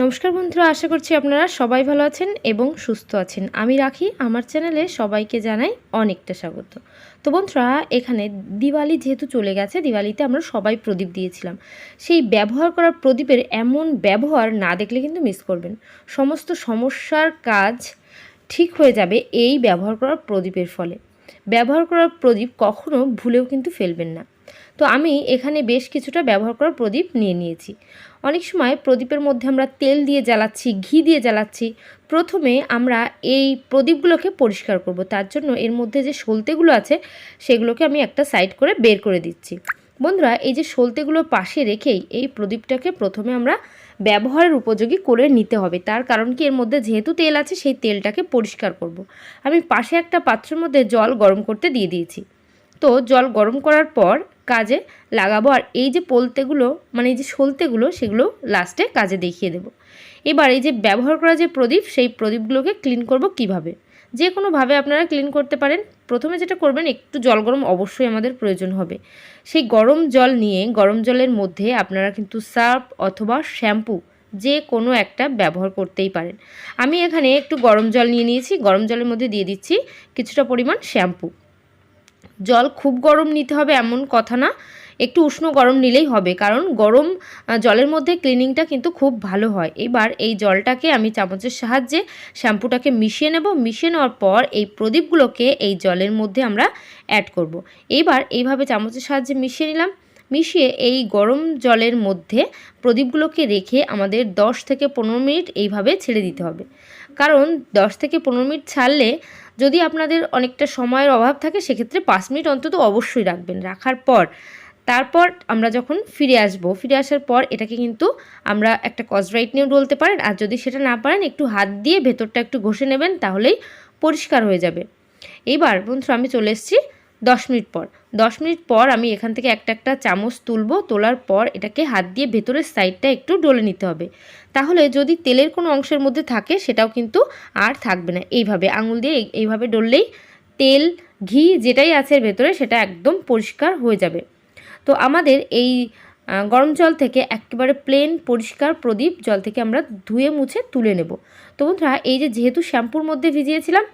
নমস্কার বন্ধুরা, আশা করছি আপনারা সবাই ভালো আছেন এবং সুস্থ আছেন। আমি রাখি, আমার চ্যানেলে সবাইকে জানাই অনেকটা স্বাগত। তো বন্ধুরা, এখানে দিওয়ালি যেহেতু চলে গেছে, দিওয়ালিতে আমরা সবাই প্রদীপ দিয়েছিলাম। সেই ব্যবহার করা প্রদীপের এমন ব্যবহার না দেখলে কিন্তু মিস করবেন। সমস্ত সমস্যার কাজ ঠিক হয়ে যাবে এই ব্যবহার করা প্রদীপের ফলে। ব্যবহার করা প্রদীপ কখনো ভুলেও কিন্তু ফেলবেন না। তো আমি এখানে বেশ কিছুটা ব্যবহার করা প্রদীপ নিয়ে নিয়েছি। অনেক সময় প্রদীপের মধ্যে আমরা তেল দিয়ে জ্বালাচ্ছি, ঘি দিয়ে জ্বালাচ্ছি। প্রথমে আমরা এই প্রদীপগুলোকে পরিষ্কার করব। তার জন্য এর মধ্যে যে সলতেগুলো আছে সেগুলোকে আমি একটা সাইড করে বের করে দিচ্ছি। বন্ধুরা, এই যে সলতেগুলো পাশে রেখেই এই প্রদীপটাকে প্রথমে আমরা ব্যবহারের উপযোগী করে নিতে হবে। তার কারণ কি, এর মধ্যে যেহেতু তেল আছে সেই তেলটাকে পরিষ্কার করব। আমি পাশে একটা পাত্রের মধ্যে জল গরম করতে দিয়ে দিয়েছি। তো জল গরম করার পর কাজে লাগাবো। আর এই যে পোলতেগুলো মানে এই যে সলতেগুলো সেগুলো লাস্টে কাজে দেখিয়ে দেব। এবার এই যে ব্যবহার করা যে প্রদীপ, সেই প্রদীপগুলোকে ক্লিন করব কিভাবে। যে কোনোভাবে আপনারা ক্লিন করতে পারেন। প্রথমে যেটা করবেন, একটু জল গরম অবশ্যই আমাদের প্রয়োজন হবে। সেই গরম জল নিয়ে গরম জলের মধ্যে আপনারা কিন্তু সার্ফ অথবা শ্যাম্পু যে কোনো একটা ব্যবহার করতেই পারেন। আমি এখানে একটু গরম জল নিয়ে নিয়েছি। গরম জলের মধ্যে দিয়ে দিচ্ছি কিছুটা পরিমাণ শ্যাম্পু। জল খুব গরম নিতে হবে এমন কথা না, একটু উষ্ণ গরম নিলেই হবে, কারণ গরম জলের মধ্যে ক্লিনিংটা কিন্তু খুব ভালো হয়। এবার এই জলটাকে আমি চামচের সাহায্যে শ্যাম্পুটাকে মিশিয়ে নেব। মিশিয়ে নেওয়ার পর এই প্রদীপগুলোকে এই জলের মধ্যে আমরা অ্যাড করব। এইবার এইভাবে চামচের সাহায্যে মিশিয়ে নিলাম। মিশিয়ে এই গরম জলের মধ্যে প্রদীপগুলোকে রেখে আমাদের 10 থেকে 15 মিনিট এইভাবে ছেড়ে দিতে হবে। কারণ 10 থেকে 15 মিনিট ছাড়লে, যদি আপনাদের অনেকটা সময়ের অভাব থাকে, সেক্ষেত্রে 5 মিনিট অন্তত অবশ্যই রাখবেন। রাখার পর তারপর আমরা যখন ফিরে আসার পর এটাকে কিন্তু আমরা একটা স্কচব্রাইট নিয়েও ডলতে পারেন। আর যদি সেটা না পারেন, একটু হাত দিয়ে ভেতরটা একটু ঘষে নেবেন, তাহলেই পরিষ্কার হয়ে যাবে। এইবার বন্ধুরা, আমি চলে এসেছি 10 মিনিট পর। 10 মিনিট পর আমি এখান থেকে একটা চামচ তুলব। তোলার পর এটাকে হাত দিয়ে ভেতরের সাইডটা একটু ডলে নিতে হবে। তাহলে যদি তেলের কোনো অংশের মধ্যে থাকে সেটাও কিন্তু আর থাকবে না। এইভাবে আঙুল দিয়ে এইভাবে ডললেই তেল, ঘি যেটাই আছে এর ভেতরে সেটা একদম পরিষ্কার হয়ে যাবে। তো আমাদের এই গরম জল থেকে একেবারে প্লেন পরিষ্কার প্রদীপ জল থেকে আমরা ধুয়ে মুছে তুলে নেব। তো বন্ধুরা, এই যেহেতু শ্যাম্পুর মধ্যে ভিজিয়েছিলাম,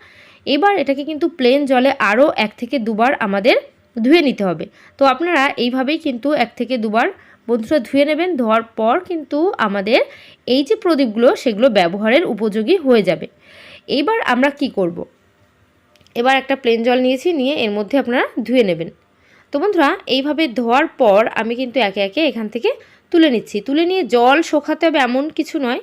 এবার এটাকে কিন্তু প্লেন জলে আরও 1 থেকে 2 বার আমাদের ধুয়ে নিতে হবে। তো আপনারা এইভাবেই কিন্তু 1 থেকে 2 বার বন্ধুরা ধুয়ে নেবেন। ধোয়ার পর কিন্তু আমাদের এই যে প্রদীপগুলো সেগুলো ব্যবহারের উপযোগী হয়ে যাবে। এইবার আমরা কি করব, এবার একটা প্লেন জল নিয়েছি, নিয়ে এর মধ্যে আপনারা ধুয়ে নেবেন। তো বন্ধুরা, এইভাবে ধোয়ার পর আমি কিন্তু একে একে এখান থেকে তুলে নিচ্ছি। তুলে নিয়ে জল শোকাতে হবে এমন কিছু নয়।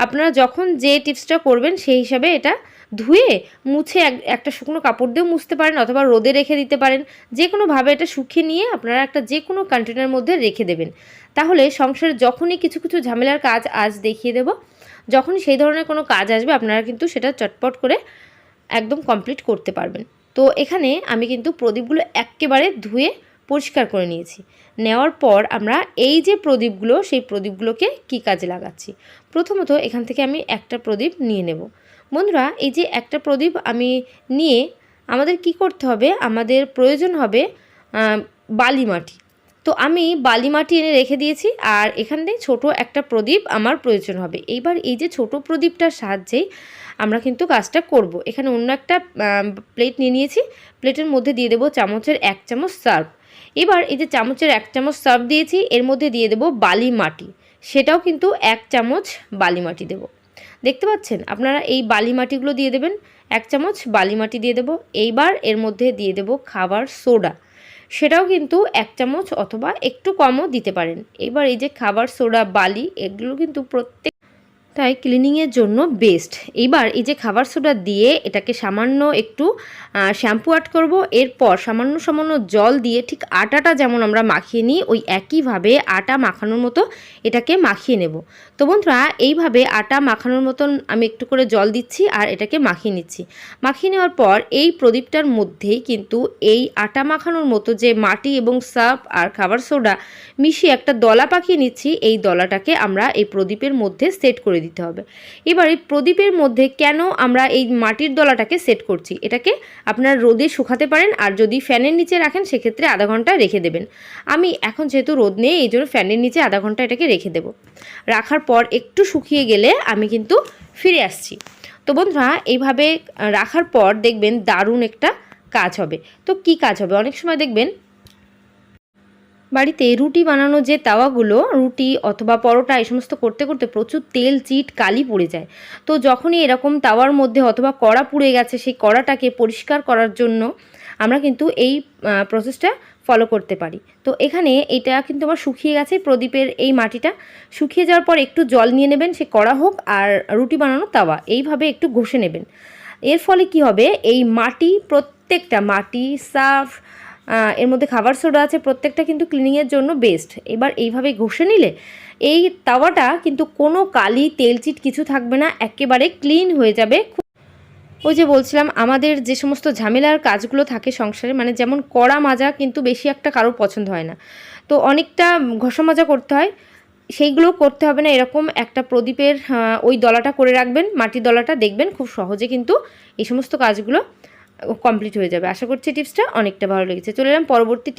আপনারা যখন যে টিপসটা করবেন সেই হিসাবে এটা ধুয়ে মুছে একটা শুকনো কাপড় দিয়েও মুছতে পারেন, অথবা রোদে রেখে দিতে পারেন। যে কোনোভাবে এটা শুকিয়ে নিয়ে আপনারা একটা যে কোনো কন্টেনারের মধ্যে রেখে দেবেন। তাহলে সংসারে যখনই কিছু কিছু ঝামেলার কাজ আজ দেখিয়ে দেব, যখনই সেই ধরনের কোনো কাজ আসবে আপনারা কিন্তু সেটা চটপট করে একদম কমপ্লিট করতে পারবেন। তো এখানে আমি কিন্তু প্রদীপগুলো একেবারে ধুয়ে পরিষ্কার করে নিয়েছি। নেওয়ার পর আমরা এই যে প্রদীপগুলো, সেই প্রদীপগুলোকে কি কাজে লাগাচ্ছি। প্রথমত এখান থেকে আমি একটা প্রদীপ নিয়ে নেব। বন্ধুরা, এই যে একটা প্রদীপ আমি নিয়ে আমাদের কি করতে হবে, আমাদের প্রয়োজন হবে বালি মাটি। তো আমি বালি মাটি এনে রেখে দিয়েছি, আর এখানে ছোট একটা প্রদীপ আমার প্রয়োজন হবে। এইবার এই যে ছোট প্রদীপটার সাহায্যেই আমরা কিন্তু কাজটা করব। এখানে অন্য একটা প্লেট নিয়ে নিয়েছি। প্লেটের মধ্যে দিয়ে দেবো চামচের 1 চামচ সার্ফ। এবার এই যে চামচের 1 চামচ সার্ফ দিয়েছি, এর মধ্যে দিয়ে দেবো বালি মাটি। সেটাও কিন্তু 1 চামচ বালি মাটি দেবো। দেখতে পাচ্ছেন আপনারা, এই বালি মাটিগুলো দিয়ে দেবেন। 1 চামচ বালি মাটি দিয়ে দেবো। এইবার এর মধ্যে দিয়ে দেবো খাবার সোডা। সেটাও কিন্তু 1 চামচ অথবা একটু কমও দিতে পারেন। এবার এই যে খাবার সোডা, বালি, এগুলো কিন্তু তাই ক্লিনিংয়ের জন্য বেস্ট। এইবার এই যে খাবার সোডা দিয়ে এটাকে সামান্য একটু শ্যাম্পু অ্যাড করব। এরপর সামান্য সামান্য জল দিয়ে ঠিক আটাটা যেমন আমরা মাখিয়ে নিই, ওই একইভাবে আটা মাখানোর মতো এটাকে মাখিয়ে নেব। তো বন্ধুরা, এইভাবে আটা মাখানোর মতন আমি একটু করে জল দিচ্ছি আর এটাকে মাখিয়ে নিচ্ছি। মাখিয়ে নেওয়ার পর এই প্রদীপটার মধ্যেই কিন্তু এই আটা মাখানোর মতো যে মাটি এবং সার্ফ আর খাবার সোডা মিশিয়ে একটা দলা পাকিয়ে নিচ্ছি। এই দলাটাকে আমরা এই প্রদীপের মধ্যে সেট করে করে দিতে হবে। এবার এই প্রদীপের মধ্যে কেন আমরা এই মাটির দলাটাকে সেট করছি, এটাকে আপনারা রোদে শুকাতে পারেন, আর যদি ফ্যানের নিচে রাখেন সেক্ষেত্রে আধা ঘন্টা রেখে দেবেন। আমি এখন যেহেতু রোদ নেই এই জন্য ফ্যানের নিচে আধা ঘন্টা এটাকে রেখে দেব। রাখার পর একটু শুকিয়ে গেলে আমি কিন্তু ফিরে আসছি। তো বন্ধুরা এইভাবে রাখার পর দেখবেন দারুণ একটা কাজ হবে। তো কি কাজ হবে, অনেক সময় দেখবেন বাড়িতে রুটি বানানো যে তাওয়াগুলো, রুটি অথবা পরোটা এই সমস্ত করতে করতে প্রচুর তেল চিট কালি পড়ে যায়। তো যখনই এরকম তাওয়ার মধ্যে অথবা কড়া পুড়ে গেছে সেই কড়াটাকে পরিষ্কার করার জন্য আমরা কিন্তু এই প্রসেসটা ফলো করতে পারি। তো এখানে এটা কিন্তু আমার শুকিয়ে গেছে, প্রদীপের এই মাটিটা শুকিয়ে যাওয়ার পর একটু জল নিয়ে নেবেন, সে কড়া হোক আর রুটি বানানো তাওয়া, এইভাবে একটু ঘষে নেবেন। এর ফলে কি হবে, এই মাটি, প্রত্যেকটা মাটি, সার্ফ, এর মধ্যে খাবার সোডা আছে, প্রত্যেকটা কিন্তু ক্লিনিংয়ের জন্য বেস্ট। এবার এইভাবে ঘষে নিলে এই তাওয়াটা কিন্তু কোনো কালি তেলচিট কিছু থাকবে না, একেবারে ক্লিন হয়ে যাবে। ওই যে বলছিলাম আমাদের যে সমস্ত ঝামেলার কাজগুলো থাকে সংসারে, মানে যেমন কড়া মাজা কিন্তু বেশি একটা কারোর পছন্দ হয় না, তো অনেকটা ঘষা মাজা করতে হয়, সেইগুলো করতে হবে না। এরকম একটা প্রদীপের ওই দলাটা করে রাখবেন, মাটির দলাটা, দেখবেন খুব সহজে কিন্তু এই সমস্ত কাজগুলো কমপ্লিট হয়ে যাবে। আশা করছি টিপসটা অনেকটা ভালো লেগেছে। চলে এলাম পরবর্তী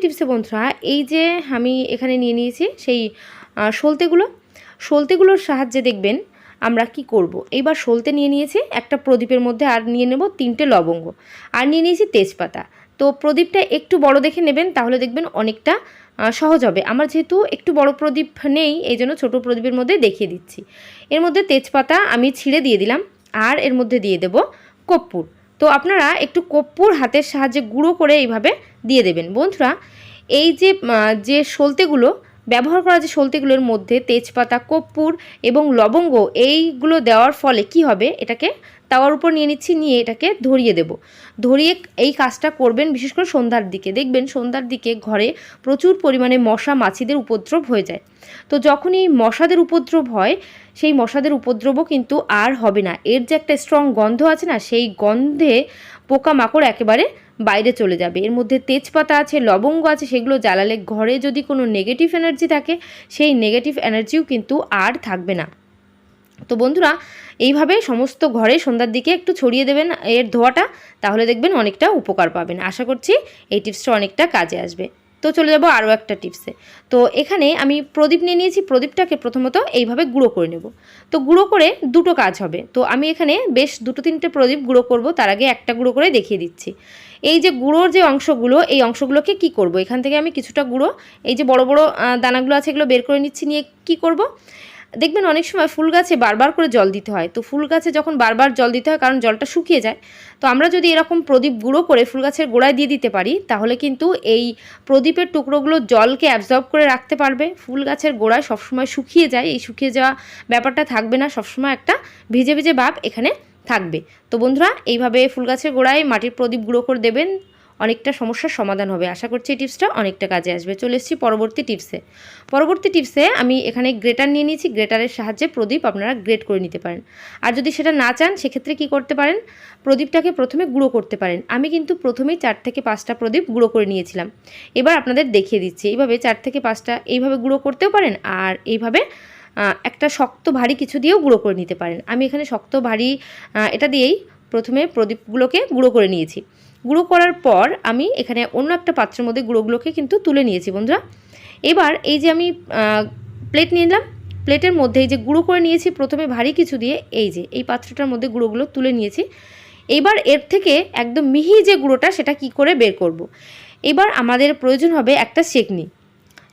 টিপসে বন্ধুরা, এই যে আমি এখানে নিয়ে নিয়েছি সেই সলতেগুলোর সাহায্যে দেখবেন আমরা কি করব। এইবার সলতে নিয়ে নিয়েছি একটা প্রদীপের মধ্যে, আর নিয়ে নেব 3টে লবঙ্গ, আর নিয়ে নিয়েছি তেজপাতা। তো প্রদীপটা একটু বড় দেখে নেবেন, তাহলে দেখবেন অনেকটা সহজ হবে। আমার যেহেতু একটু বড় প্রদীপ নেই এই জন্য ছোটো প্রদীপের মধ্যে দেখিয়ে দিচ্ছি। এর মধ্যে তেজপাতা আমি ছিঁড়ে দিয়ে দিলাম, আর এর মধ্যে দিয়ে দেব কর্পূর। তো আপনারা একটু কর্পূর হাতের সাহায্যে গুঁড়ো করে এইভাবে দিয়ে দেবেন। বন্ধুরা এই যে সলতেগুলো ব্যবহার করা, যে সলতেগুলোর মধ্যে তেজপাতা, কর্পূর এবং লবঙ্গ এইগুলো দেওয়ার ফলে কি হবে, এটাকে তাওয়ার উপর নিয়ে নিচ্ছি, নিয়ে এটাকে ধরিয়ে দেব। ধরিয়ে এই কাজটা করবেন বিশেষ করে সন্ধ্যার দিকে। দেখবেন সন্ধ্যার দিকে ঘরে প্রচুর পরিমাণে মশা মাছিদের উপদ্রব হয়ে যায়। তো যখনই মশাদের উপদ্রব হয় সেই মশাদের উপদ্রবও কিন্তু আর হবে না। এর যে একটা স্ট্রং গন্ধ আছে না, সেই গন্ধে পোকামাকড় একেবারে বাইরে চলে যাবে। এর মধ্যে তেজপাতা আছে, লবঙ্গ আছে, সেগুলো জ্বালালে ঘরে যদি কোনো নেগেটিভ এনার্জি থাকে সেই নেগেটিভ এনার্জিও কিন্তু আর থাকবে না। তো বন্ধুরা এইভাবে সমস্ত ঘরে সন্ধ্যার দিকে একটু ছড়িয়ে দেবেন এর ধোঁয়াটা, তাহলে দেখবেন অনেকটা উপকার পাবেন। আশা করছি এই টিপসটা অনেকটা কাজে আসবে। তো চলে যাব আরও একটা টিপসে। তো এখানে আমি প্রদীপ নিয়ে নিয়েছি, প্রদীপটাকে প্রথমত এইভাবে গুঁড়ো করে নেব। তো গুঁড়ো করে দুটো কাজ হবে। তো আমি এখানে বেশ 2-3টে প্রদীপ গুঁড়ো করব, তার আগে একটা গুঁড়ো করে দেখিয়ে দিচ্ছি। এই যে গুঁড়োর যে অংশগুলো, এই অংশগুলোকে কি করব, এখান থেকে আমি কিছুটা গুঁড়ো, এই যে বড় বড় দানাগুলো আছে এগুলো বের করে নিচ্ছি। নিয়ে কি করব, দেখবেন অনেক সময় ফুল গাছে বারবার করে জল দিতে হয়। তো ফুল গাছে যখন বারবার জল দিতে হয় কারণ জলটা শুকিয়ে যায়, তো আমরা যদি এরকম প্রদীপ গুঁড়ো করে ফুল গাছের গোড়ায় দিয়ে দিতে পারি, তাহলে কিন্তু এই প্রদীপের টুকরোগুলো জলকে অ্যাবজর্ব করে রাখতে পারবে। ফুল গাছের গোড়ায় সবসময় শুকিয়ে যায়, এই শুকিয়ে যাওয়া ব্যাপারটা থাকবে না, সবসময় একটা ভিজে ভিজে ভাব এখানে থাকবে। তো বন্ধুরা এইভাবে ফুল গাছের গোড়ায় মাটির প্রদীপ গুঁড়ো করে দেবেন, অনেকটা সমস্যার সমাধান হবে। আশা করছি এই টিপসটা অনেকটা কাজে আসবে। চলে এসেছি পরবর্তী টিপসে আমি এখানে গ্রেটার নিয়ে নিয়েছি। গ্রেটারের সাহায্যে প্রদীপ আপনারা গ্রেট করে নিতে পারেন, আর যদি সেটা না চান সেক্ষেত্রে কি করতে পারেন, প্রদীপটাকে প্রথমে গুঁড়ো করতে পারেন। আমি কিন্তু প্রথমেই 4 থেকে 5টা প্রদীপ গুঁড়ো করে নিয়েছিলাম। এবার আপনাদের দেখিয়ে দিচ্ছি, এইভাবে 4 থেকে 5টা এইভাবে গুঁড়ো করতেও পারেন, আর এইভাবে একটা শক্ত ভারী কিছু দিয়েও গুঁড়ো করে নিতে পারেন। আমি এখানে শক্ত ভারী এটা দিয়েই প্রথমে প্রদীপগুলোকে গুঁড়ো করে নিয়েছি। গুঁড়ো করার পর আমি এখানে অন্য একটা পাত্রের মধ্যে গুঁড়োগুলোকে কিন্তু তুলে নিয়েছি। বন্ধুরা এবার এই যে আমি প্লেট নিয়ে নিলাম, প্লেটের মধ্যে এই যে গুঁড়ো করে নিয়েছি প্রথমে ভারী কিছু দিয়ে, এই যে এই পাত্রটার মধ্যে গুঁড়োগুলো তুলে নিয়েছি। এবার এর থেকে একদম মিহি যে গুঁড়োটা সেটা কি করে বের করব। এবার আমাদের প্রয়োজন হবে একটা সেকনি।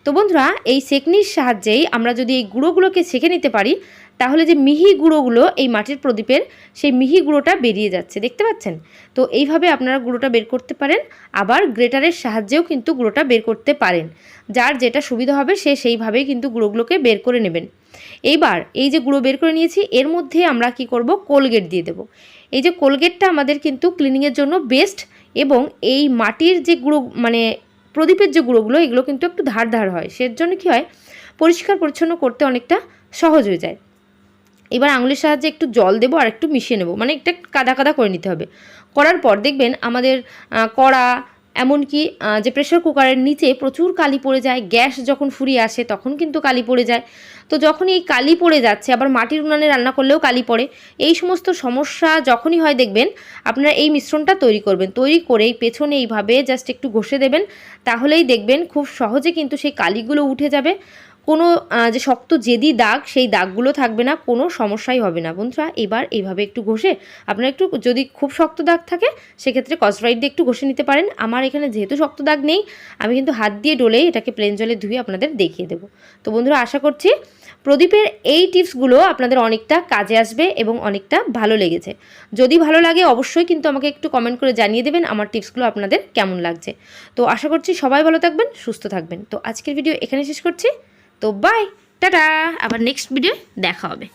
তো বন্ধুরা এই সেকনির সাহায্যেই আমরা যদি এই গুঁড়োগুলোকে সেঁকে নিতে পারি, তাহলে যে মিহি গুঁড়োগুলো এই মাটির প্রদীপের, সেই মিহি গুঁড়োটা বেরিয়ে যাচ্ছে, দেখতে পাচ্ছেন। তো এইভাবে আপনারা গুঁড়োটা বের করতে পারেন, আবার গ্রেটারের সাহায্যেও কিন্তু গুঁড়োটা বের করতে পারেন। যার যেটা সুবিধা হবে সে সেইভাবেই কিন্তু গুঁড়োগুলোকে বের করে নেবেন। এইবার এই যে গুঁড়ো বের করে নিয়েছি এর মধ্যে আমরা কি করব, কোলগেট দিয়ে দেব। এই যে কোলগেটটা আমাদের কিন্তু ক্লিনিংয়ের জন্য বেস্ট, এবং এই মাটির যে গুঁড়ো মানে প্রদীপের যে গুঁড়োগুলো এগুলো কিন্তু একটু ধার ধার হয়, সেজন্য কী হয়, পরিষ্কার পরিচ্ছন্ন করতে অনেকটা সহজ হয়ে যায়। এবার আঙুলের সাহায্যে একটু জল দেবো আর একটু মিশিয়ে নেব, মানে একটা কাদা কাদা করে নিতে হবে। করার পর দেখবেন আমাদের কড়া, এমনকি যে প্রেশার কুকারের নিচে প্রচুর কালি পড়ে যায়, গ্যাস যখন ফুরিয়ে আসে তখন কিন্তু কালি পড়ে যায়। তো যখন এই কালি পড়ে যাচ্ছে, আবার মাটির উনানে রান্না করলেও কালি পড়ে, এই সমস্ত সমস্যা যখনই হয় দেখবেন আপনারা এই মিশ্রণটা তৈরি করবেন। তৈরি করেই পেছনে এইভাবে জাস্ট একটু ঘষে দেবেন, তাহলেই দেখবেন খুব সহজে কিন্তু সেই কালিগুলো উঠে যাবে। কোনো যে শক্ত জেদি দাগ, সেই দাগগুলো থাকবে না, কোনো সমস্যাই হবে না। বন্ধুরা এবার এইভাবে একটু ঘষে আপনারা একটু, যদি খুব শক্ত দাগ থাকে সেক্ষেত্রে স্কচব্রাইট দিয়ে একটু ঘষে নিতে পারেন। আমার এখানে যেহেতু শক্ত দাগ নেই, আমি কিন্তু হাত দিয়ে ডলেই এটাকে প্লেন জলে ধুয়ে আপনাদের দেখিয়ে দেবো। তো বন্ধুরা আশা করছি প্রদীপের এই টিপসগুলো আপনাদের অনেকটা কাজে আসবে এবং অনেকটা ভালো লেগেছে। যদি ভালো লাগে অবশ্যই কিন্তু আমাকে একটু কমেন্ট করে জানিয়ে দেবেন আমার টিপসগুলো আপনাদের কেমন লাগছে। তো আশা করছি সবাই ভালো থাকবেন, সুস্থ থাকবেন। তো আজকের ভিডিও এখানে শেষ করছি। তো বাই, টাটা, আবার নেক্সট ভিডিও দেখা হবে।